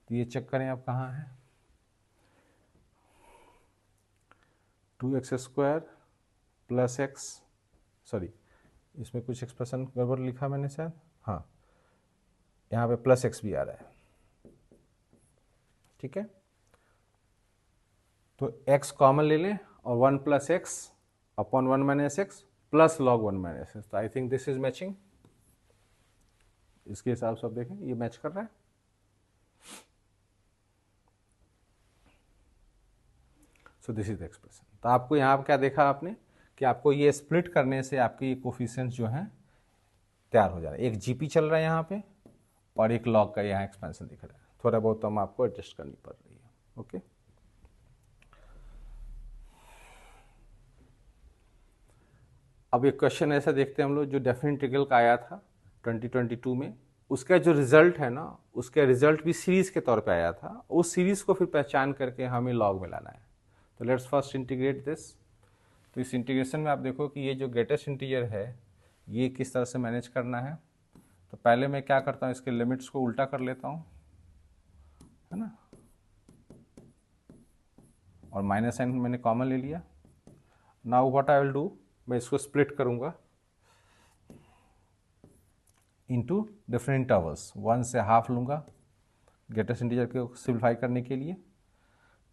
तो ये चेक करें अब कहाँ है, 2x² प्लस एक्स, सॉरी इसमें कुछ एक्सप्रेशन गड़बड़ लिखा मैंने शायद, हाँ यहाँ पे प्लस एक्स भी आ रहा है, ठीक है। तो x कॉमन ले लें और 1 plus x upon 1 minus x plus log 1 minus x. तो I think this is matching, इसके हिसाब से आप देखें ये मैच कर रहा है। So this is the expression. तो आपको यहाँ क्या देखा आपने कि आपको ये स्प्लिट करने से आपके ये कोफिशिएंट्स जो हैं तैयार हो जा रहा है। एक जीपी चल रहा है यहाँ पे और एक लॉग का यहाँ एक्सपेंशन दिख रहा है। थोड़ा बहुत तो हम आपको एडजस्ट करनी पड़ रही है, ओके। अब एक क्वेश्चन ऐसा देखते हैं हम लोग जो डेफिनेट इंटीग्रल का आया था 2022 में, उसका जो रिजल्ट है ना, उसका रिजल्ट भी सीरीज के तौर पे आया था। उस सीरीज को फिर पहचान करके हमें लॉग में लाना है। तो लेट्स फर्स्ट इंटीग्रेट दिस। तो इस इंटीग्रेशन में आप देखो कि ये जो ग्रेटेस्ट इंटीजर है ये किस तरह से मैनेज करना है। तो पहले मैं क्या करता हूँ, इसके लिमिट्स को उल्टा कर लेता हूँ, है ना, और माइनस साइन मैंने कॉमन ले लिया। Now what I will do, मैं इसको स्प्लिट करूँगा इनटू डिफरेंट इंटरवल्स। 1 से हाफ लूँगा ग्रेटेस्ट इंटीजर को सिंप्लीफाई करने के लिए।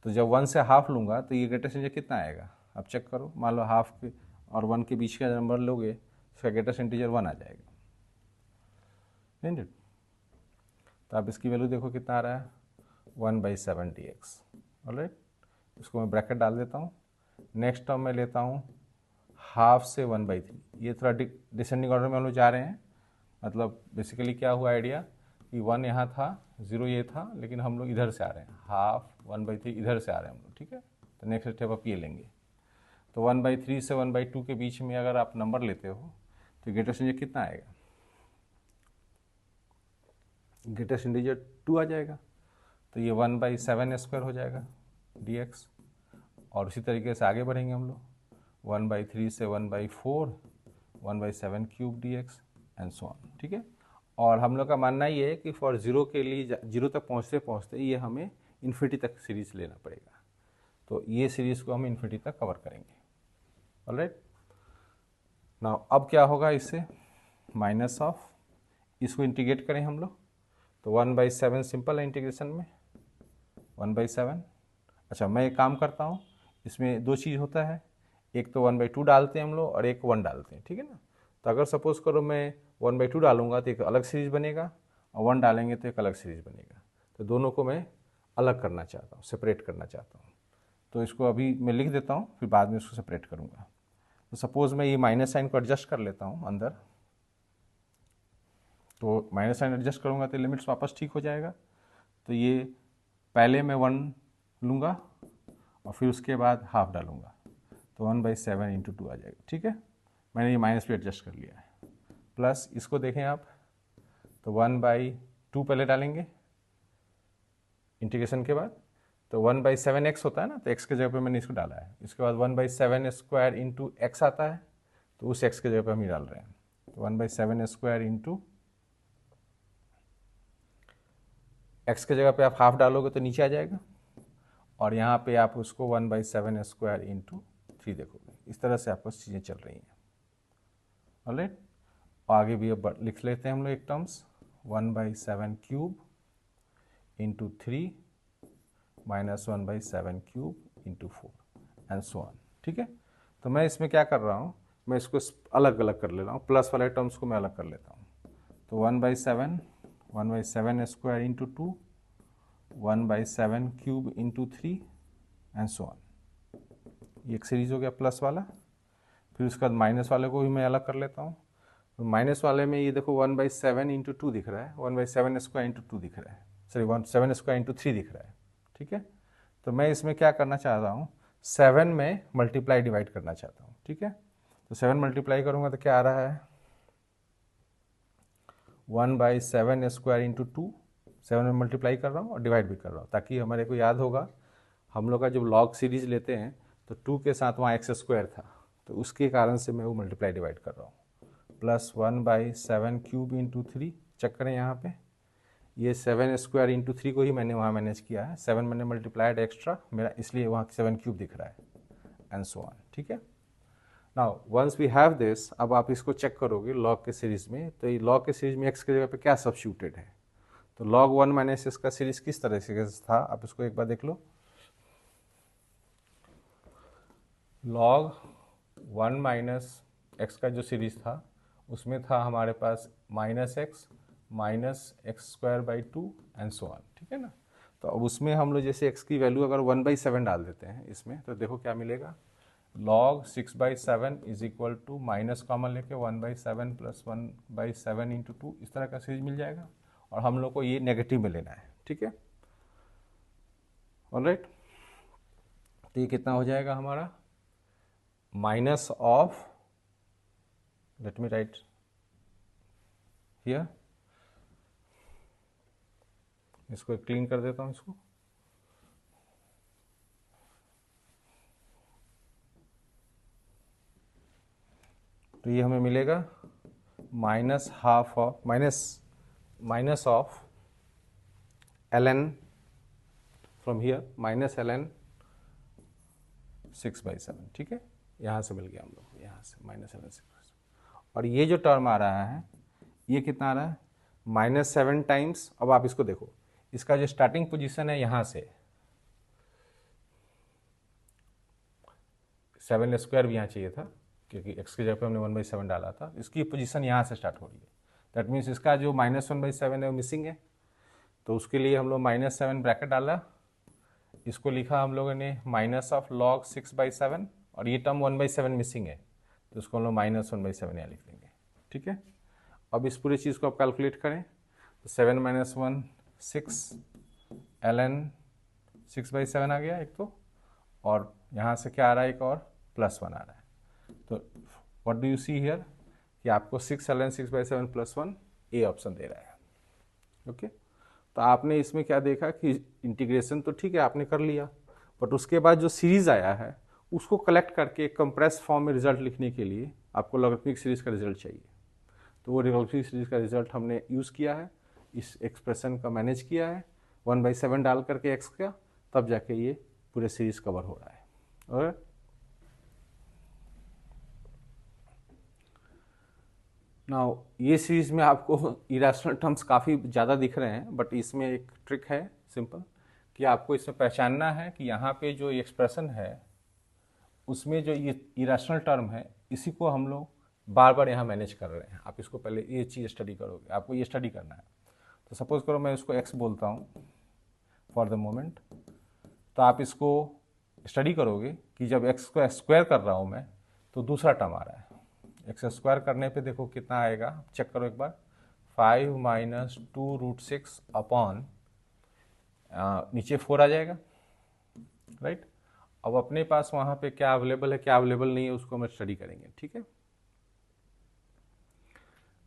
तो जब 1 से हाफ लूँगा तो ये ग्रेटेस्ट इंटीजर कितना आएगा, अब चेक करो। मान लो हाफ के और 1 के बीच का नंबर लोगे, इसका ग्रेटेस्ट इंटीजर 1 आ जाएगा, नहीं। तो आप इसकी वैल्यू देखो कितना आ रहा है, 1/7 dx। ऑलराइट, इसको मैं ब्रैकेट डाल देता हूँ। नेक्स्ट टर्म में लेता हूँ हाफ से 1/3। ये थोड़ा डिसेंडिंग ऑर्डर में हम लोग जा रहे हैं। मतलब बेसिकली क्या हुआ आइडिया कि 1 यहाँ था, 0 ये था, लेकिन हम लोग इधर से आ रहे हैं, हाफ 1/3 इधर से आ रहे हैं हम लोग, ठीक है। तो नेक्स्ट स्टेप आप ये लेंगे। तो 1/3 से 1/2 के बीच में अगर आप नंबर लेते हो तो ग्रेटेस्ट इंटीजर कितना आएगा, ग्रेटेस्ट इंटीजर 2 आ जाएगा। तो ये 1/7² हो जाएगा dx। और उसी तरीके से आगे बढ़ेंगे हम लोग, 1/3 से 1/4, 1/7³ dx एंड सो ऑन, ठीक है। और हम लोग का मानना ये है कि फॉर 0 के लिए 0 तक पहुँचते पहुँचते ये हमें इन्फिनिटी तक सीरीज लेना पड़ेगा। तो ये सीरीज़ को हम इन्फिनिटी तक कवर करेंगे। ऑलराइट, नाउ अब क्या होगा, इससे माइनस ऑफ, इसको इंटीग्रेट करें हम लोग तो 1/7 सिंपल है इंटीग्रेशन में, 1/7। अच्छा मैं एक काम करता हूँ, इसमें 2 चीज़ होता है, एक तो 1/2 डालते हैं हम लोग और एक 1 डालते हैं, ठीक है ना। तो अगर सपोज करो मैं 1/2 डालूंगा तो एक अलग सीरीज बनेगा और 1 डालेंगे तो एक अलग सीरीज बनेगा। तो दोनों को मैं अलग करना चाहता हूँ, सेपरेट करना चाहता हूँ। तो इसको अभी मैं लिख देता हूँ, फिर बाद में इसको सेपरेट करूँगा। तो सपोज़ मैं ये माइनस साइन को एडजस्ट कर लेता हूँ अंदर, तो माइनस साइन एडजस्ट करूँगा तो लिमिट्स वापस ठीक हो जाएगा। तो ये पहले मैं 1 लूँगा और फिर उसके बाद हाफ डालूँगा, तो 1/7 × 2 आ जाएगा, ठीक है। मैंने ये माइनस भी एडजस्ट कर लिया है। प्लस इसको देखें आप, तो 1/2 पहले डालेंगे इंटीग्रेशन के बाद, तो 1/7x होता है ना, तो x के जगह पे मैंने इसको डाला है। इसके बाद 1/7² × x आता है, तो उस x के जगह पे हम ही डाल रहे हैं। तो 1/7² × x के जगह पे आप हाफ डालोगे तो नीचे आ जाएगा, और यहाँ पे आप उसको 1/7² × 3 देखोगे। इस तरह से आपको चीज़ें चल रही हैं। ऑलराइट, आगे भी अब लिख लेते हैं हम लोग एक टर्म्स, 1/7³ × 3 - 1/7³ × 4 एंड सो ऑन, ठीक है। तो मैं इसमें क्या कर रहा हूँ, मैं इसको अलग अलग कर ले रहा हूँ, प्लस वाले टर्म्स को मैं अलग कर लेता हूँ। तो 1/7, 1/7² × 2, 1/7³ × 3 एंड सो ऑन। ये एक सीरीज हो गया प्लस वाला। फिर उसके बाद माइनस वाले को भी मैं अलग कर लेता हूँ। तो माइनस वाले में ये देखो 1/7 × 2 दिख रहा है, 1/7² × 2 दिख रहा है, सॉरी 7² × 3 दिख रहा है, ठीक है। तो मैं इसमें क्या करना चाह रहा हूँ, 7 में मल्टीप्लाई डिवाइड करना चाहता हूँ, ठीक है। तो 7 मल्टीप्लाई करूँगा तो क्या आ रहा है, 1/7² × 2, 7 में मल्टीप्लाई कर रहा हूँ और डिवाइड भी कर रहा हूँ, ताकि हमारे को याद होगा हम लोग का जब लॉग सीरीज लेते हैं तो 2 के साथ वहाँ x² था, तो उसके कारण से मैं वो मल्टीप्लाई डिवाइड कर रहा हूँ। प्लस 1/7³ × 3, चेक करें यहाँ पे, ये 7² इंटू 3 को ही मैंने वहाँ मैनेज किया है, 7 मैंने मल्टीप्लाइड एक्स्ट्रा मेरा, इसलिए वहाँ 7³ दिख रहा है, एंड सो ऑन। ठीक है, now once we have this, अब आप इसको चेक करोगे लॉग के सीरीज में, तो ये लॉग के सीरीज में एक्स की जगह पे क्या सब्स्टिट्यूटेड है, तो log 1 माइनस इसका सीरीज किस तरह से था, आप इसको एक बार देख लो। log 1 माइनस एक्स का जो सीरीज था उसमें था हमारे पास -x -x² 2 and so on. ठीक है ना, तो अब उसमें हम लोग जैसे x की वैल्यू अगर 1/7 डाल देते हैं इसमें, तो देखो क्या मिलेगा, log 6/7 is equal to minus common लेके 1/7 प्लस 1/7 इंटू 2, इस तरह का सीरीज मिल जाएगा, और हम लोग को ये नेगेटिव में लेना है। ठीक है, ऑलराइट, तो ये कितना हो जाएगा हमारा, minus of, late me right here, इसको क्लीन कर देता हूँ इसको, तो ये हमें मिलेगा minus half of minus of ln from here minus ln 6/7। ठीक है, यहाँ से मिल गया हम लोग, यहाँ से माइनस ln 6/7, और ये जो टर्म आ रहा है ये कितना आ रहा है, -7 टाइम्स, अब आप इसको देखो, इसका जो स्टार्टिंग पोजीशन है यहाँ से 7² भी यहाँ चाहिए था, क्योंकि x की जगह पे हमने 1/7 डाला था, इसकी पोजीशन यहाँ से स्टार्ट हो रही है, दैट मीन्स इसका जो -1/7 है वो मिसिंग है, तो उसके लिए हम लोग -7 ब्रैकेट डाला, इसको लिखा हम लोगों ने माइनस ऑफ log 6/7, और ये टर्म 1/7 मिसिंग है, तो उसको हम लोग -1/7 यहाँ लिख देंगे। ठीक है, अब इस पूरी चीज़ को आप कैलकुलेट करें, तो 7 - 1 6 ln 6/7 आ गया एक तो, और यहाँ से क्या आ रहा है, एक और +1 आ रहा है, तो what do you see here कि आपको 6 ln 6/7 +1 ए ऑप्शन दे रहा है। ओके, तो आपने इसमें क्या देखा कि इंटीग्रेशन तो ठीक है आपने कर लिया, बट उसके बाद जो सीरीज आया है उसको कलेक्ट करके एक कंप्रेस फॉर्म में रिजल्ट लिखने के लिए आपको लॉगरिथमिक सीरीज का रिजल्ट चाहिए, तो वो लॉगरिथमिक सीरीज का रिजल्ट हमने यूज़ किया है, इस एक्सप्रेशन का मैनेज किया है 1/7 डाल करके x का, तब जाके ये पूरे सीरीज कवर हो रहा है। और नाउ ये सीरीज में आपको इरेशनल टर्म्स काफ़ी ज़्यादा दिख रहे हैं, बट इसमें एक ट्रिक है सिंपल, कि आपको इसमें पहचानना है कि यहाँ पे जो एक्सप्रेशन है उसमें जो ये इरेशनल टर्म है इसी को हम लोग बार बार यहाँ मैनेज कर रहे हैं। आप इसको पहले ये चीज़ स्टडी करोगे, आपको ये स्टडी करना है। तो सपोज करो मैं इसको x बोलता हूँ फॉर द मोमेंट, तो आप इसको स्टडी करोगे कि जब x को स्क्वायर कर रहा हूँ मैं तो दूसरा टर्म आ रहा है, x स्क्वायर करने पे देखो कितना आएगा, चेक करो एक बार, 5 - 2√6 अपॉन नीचे 4 आ जाएगा, राइट। अब अपने पास वहाँ पे क्या अवेलेबल है क्या अवेलेबल नहीं है उसको हम स्टडी करेंगे। ठीक है,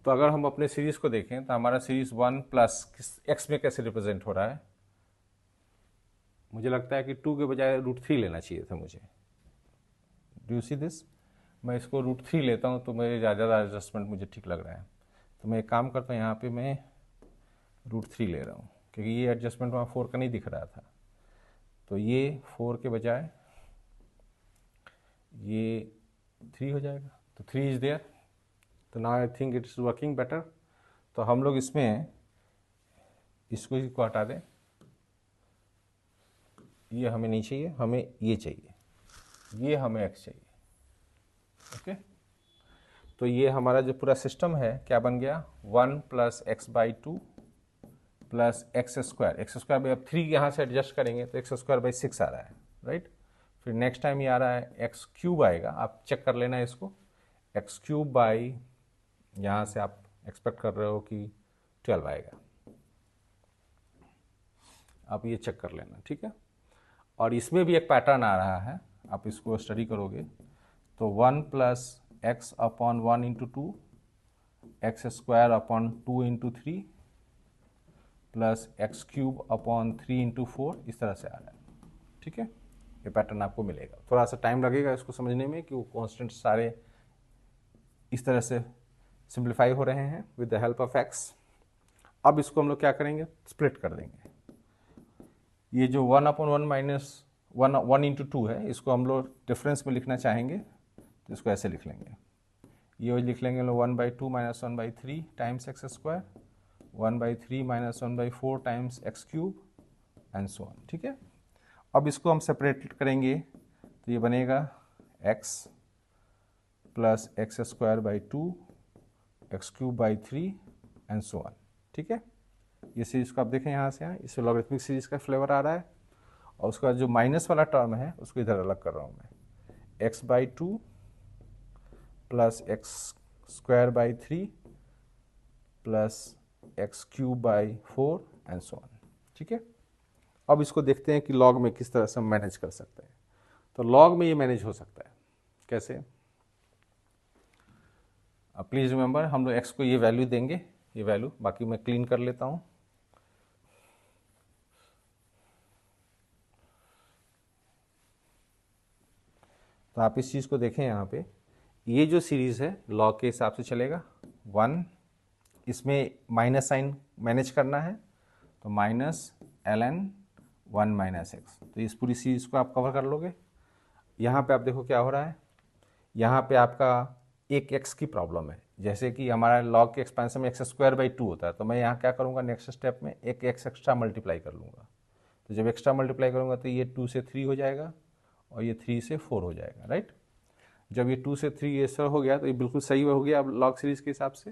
तो अगर हम अपने सीरीज को देखें तो हमारा सीरीज 1 प्लस x में कैसे रिप्रेजेंट हो रहा है, मुझे लगता है कि 2 के बजाय √3 लेना चाहिए था मुझे। डू यू सी दिस, मैं इसको √3 लेता हूँ तो मेरे ज़्यादा एडजस्टमेंट मुझे ठीक लग रहा है, तो मैं एक काम करता हूँ, यहाँ पे मैं √3 ले रहा हूँ क्योंकि ये एडजस्टमेंट वहाँ 4 का नहीं दिख रहा था, तो ये 4 के बजाय ये 3 हो जाएगा, तो 3 इज देयर, तो now I think it is working better. तो हम लोग इसमें इसको हटा दें, ये हमें नहीं चाहिए, हमें ये चाहिए, ये हमें x चाहिए। ओके, तो ये हमारा जो पूरा सिस्टम है क्या बन गया, 1 + x/2 प्लस x², में अब 3 यहाँ से एडजस्ट करेंगे तो x² 6 आ रहा है, राइट। फिर नेक्स्ट टाइम ये आ रहा है x³ आएगा, आप चेक कर लेना इसको, x³ यहाँ से आप एक्सपेक्ट कर रहे हो कि 12 आएगा, आप ये चेक कर लेना। ठीक है, और इसमें भी एक पैटर्न आ रहा है, आप इसको स्टडी करोगे तो 1 + x/1 × 2 x² 2 × 3 प्लस x³ 3 × 4 इस तरह से आ रहा है। ठीक है, ये पैटर्न आपको मिलेगा, थोड़ा सा टाइम लगेगा इसको समझने में कि वो कॉन्स्टेंट सारे इस तरह से सिंप्लीफाई हो रहे हैं with the help of x। अब इसको हम लोग क्या करेंगे, स्प्लिट कर देंगे। ये जो 1/1 माइनस 1/2 है, इसको हम लोग डिफरेंस में लिखना चाहेंगे तो इसको ऐसे लिख लेंगे। ये लिख लेंगे हम लोग 1/2 minus 1/3 times x square, 1/3 minus 1/4 times x cube and so on. ठीक है, अब इसको हम सेपरेट करेंगे तो ये बनेगा x plus x square by 2 x cube by 3 and so on. ठीक है, ये सीरीज को आप देखें यहाँ से, यहाँ इससे लॉगरिथमिक सीरीज का फ्लेवर आ रहा है। और उसका जो माइनस वाला टर्म है उसको इधर अलग कर रहा हूँ मैं, x/2 plus x square by 3 plus x cube by 4 and so on. ठीक है, अब इसको देखते हैं कि लॉग में किस तरह से हम मैनेज कर सकते हैं। तो लॉग में ये मैनेज हो सकता है कैसे। अब प्लीज़ रिमेंबर, हम लोग x को ये वैल्यू देंगे, ये वैल्यू, बाकी मैं क्लीन कर लेता हूँ। तो आप इस चीज़ को देखें यहाँ पे, ये जो सीरीज़ है लॉग के हिसाब से चलेगा 1, इसमें माइनस साइन मैनेज करना है तो माइनस ln 1 माइनस एक्स, तो इस पूरी सीरीज़ को आप कवर कर लोगे। यहाँ पे आप देखो क्या हो रहा है, यहाँ पे आपका एक x की प्रॉब्लम है, जैसे कि हमारा लॉग के एक्सपेंशन में एक्स स्क्वायर बाई 2 होता है, तो मैं यहाँ क्या करूँगा, नेक्स्ट स्टेप में एक x एक्स्ट्रा मल्टीप्लाई कर लूँगा। तो जब एक्स्ट्रा मल्टीप्लाई करूँगा तो ये 2 से 3 हो जाएगा और ये 3 से 4 हो जाएगा, राइट। जब ये 2 से 3 ये सब हो गया तो ये बिल्कुल सही हो गया अब लॉग सीरीज़ के हिसाब से।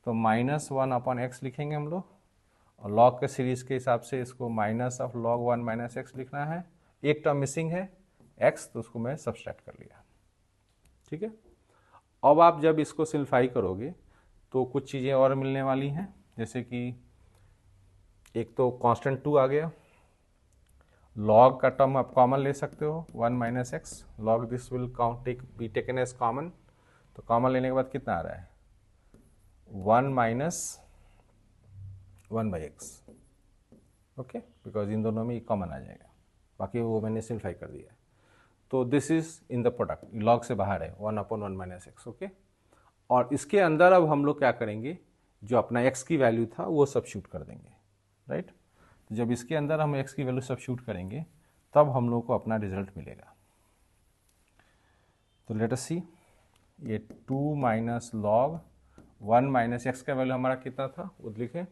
तो -1/x लिखेंगे हम लोग, और लॉग के सीरीज़ के हिसाब से इसको minus of log 1 minus x लिखना है। एक टर्म मिसिंग है x, तो उसको मैं सब्सट्रैक्ट कर लिया। ठीक है, अब आप जब इसको सिंप्लीफाई करोगे तो कुछ चीज़ें और मिलने वाली हैं, जैसे कि एक तो कांस्टेंट 2 आ गया, लॉग का टर्म आप कॉमन ले सकते हो 1 minus x, log this will be taken as common. तो कॉमन लेने के बाद कितना आ रहा है, 1 minus 1/x, okay, because in दोनों में कॉमन आ जाएगा, बाकी वो मैंने सिंप्लीफाई कर दिया है। तो this is in the product, log से बाहर है 1/1 माइनस एक्स, ओके। और इसके अंदर अब हम लोग क्या करेंगे, जो अपना x की वैल्यू था वो सब्स्टिट्यूट कर देंगे, राइट। तो जब इसके अंदर हम x की वैल्यू सब्स्टिट्यूट करेंगे तब हम लोग को अपना रिजल्ट मिलेगा। तो लेट अस सी, ये 2 माइनस लॉग 1 माइनस एक्स का वैल्यू हमारा कितना था वो लिखें,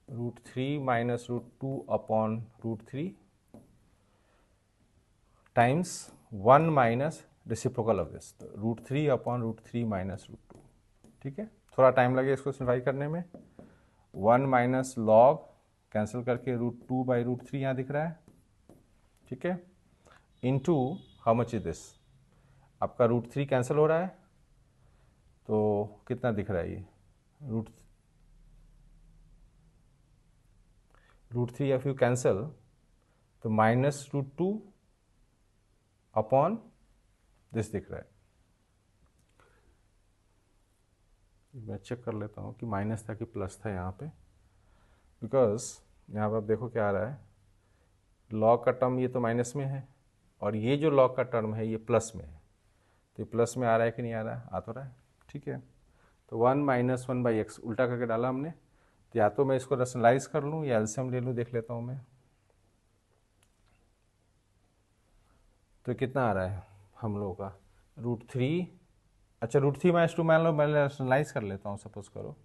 √3 minus √2 upon √3 times 1 minus reciprocal of this, √3 upon √3 minus √2। ठीक है, थोड़ा टाइम लगे इसको सिम्प्लीफाई करने में। 1 माइनस लॉग कैंसिल करके √2 बाई √3 यहाँ दिख रहा है, ठीक है, into how much is this, आपका √3 कैंसिल हो रहा है तो कितना दिख रहा है ये, √3 if you कैंसिल तो माइनस √2 अपॉन दिस दिख रहा है। मैं चेक कर लेता हूँ कि माइनस था कि प्लस था यहाँ पे, बिकॉज यहाँ पर आप देखो क्या आ रहा है, लॉग का टर्म ये तो माइनस में है और ये जो लॉग का टर्म है ये प्लस में है, तो ये प्लस में आ रहा है कि नहीं आ रहा है, आ तो रहा है, ठीक है। तो 1 माइनस 1/x उल्टा करके डाला हमने, तो या तो मैं इसको रैशनलाइज कर लूँ या एलसीएम ले लूँ, देख लेता हूँ मैं। तो कितना आ रहा है हम लोगों का, √3, अच्छा √3 माइनस 2 मान लो, मैं रैशनलाइज कर लेता हूँ सपोज करो,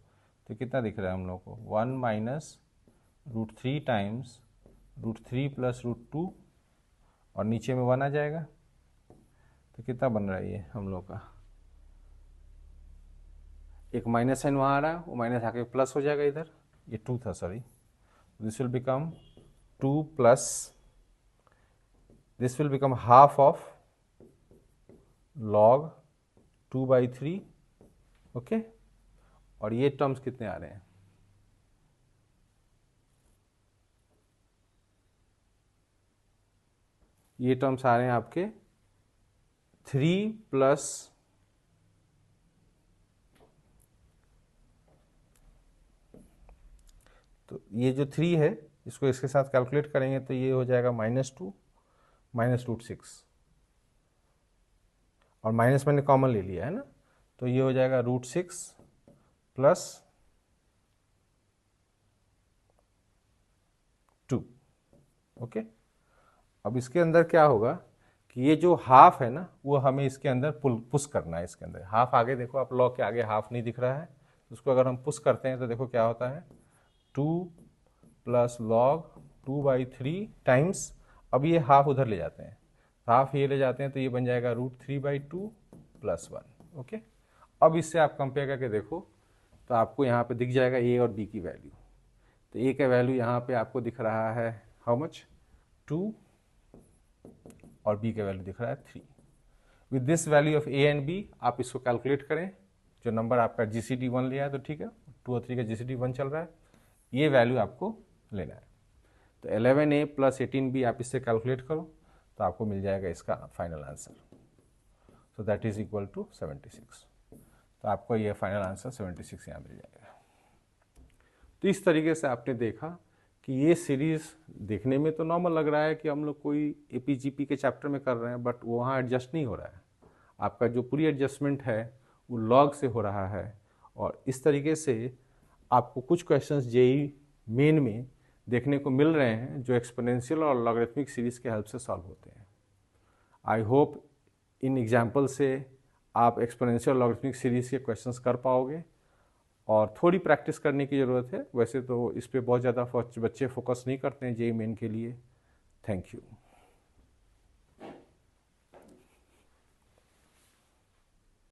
तो कितना दिख रहा है हम लोग को, 1 माइनस √3 टाइम्स √3 प्लस √2 और नीचे में 1 आ जाएगा, तो कितना बन रहा है ये हम लोग का, एक माइनस साइन वहाँ आ रहा है, वो माइनस आके प्लस हो जाएगा इधर, ये 2 था sorry, this will become 2 plus, this will become half of log 2/3, okay. और ये टर्म्स कितने आ रहे हैं, ये टर्म्स आ रहे हैं आपके 3 प्लस, तो ये जो 3 है इसको इसके साथ कैलकुलेट करेंगे तो ये हो जाएगा -2 माइनस √6, और माइनस मैंने कॉमन ले लिया है ना, तो ये हो जाएगा √6 प्लस ओके। अब इसके अंदर क्या होगा कि ये जो हाफ है ना, वो हमें इसके अंदर पुश करना है। इसके अंदर हाफ आगे देखो, आप लॉग के आगे हाफ नहीं दिख रहा है, उसको अगर हम पुश करते हैं तो देखो क्या होता है, 2 प्लस लॉग 2/3 टाइम्स, अब ये हाफ उधर ले जाते हैं, हाफ ये ले जाते हैं, तो ये बन जाएगा √3/2 + 1। ओके। अब इससे आप कंपेयर करके देखो तो आपको यहाँ पे दिख जाएगा ए और बी की वैल्यू। तो ए का वैल्यू यहाँ पे आपको दिख रहा है हाउ मच, 2, और बी का वैल्यू दिख रहा है 3। With this value of A and B आप इसको कैलकुलेट करें। जो नंबर आपका GCD 1 लिया है तो ठीक है, 2 और 3 का GCD 1 चल रहा है, ये वैल्यू आपको लेना है। तो 11A + 18B आप इससे कैलकुलेट करो तो आपको मिल जाएगा इसका final answer. So that is equal to 76। तो आपको ये फाइनल आंसर 76 यहाँ मिल जाएगा। तो इस तरीके से आपने देखा कि ये सीरीज़ देखने में तो नॉर्मल लग रहा है कि हम लोग कोई APGP के चैप्टर में कर रहे हैं, बट वहाँ एडजस्ट नहीं हो रहा है। आपका जो पूरी एडजस्टमेंट है वो लॉग से हो रहा है, और इस तरीके से आपको कुछ क्वेश्चंस JEE मेन में देखने को मिल रहे हैं जो एक्सपोनेंशियल और लॉगरिथमिक सीरीज़ के हेल्प से सॉल्व होते हैं। आई होप इन एग्जाम्पल से आप एक्सपोनेंशियल लॉगरिथमिक सीरीज़ के क्वेश्चंस कर पाओगे, और थोड़ी प्रैक्टिस करने की ज़रूरत है। वैसे तो इस पे बहुत ज़्यादा बच्चे फोकस नहीं करते हैं JEE मेन के लिए। Thank you.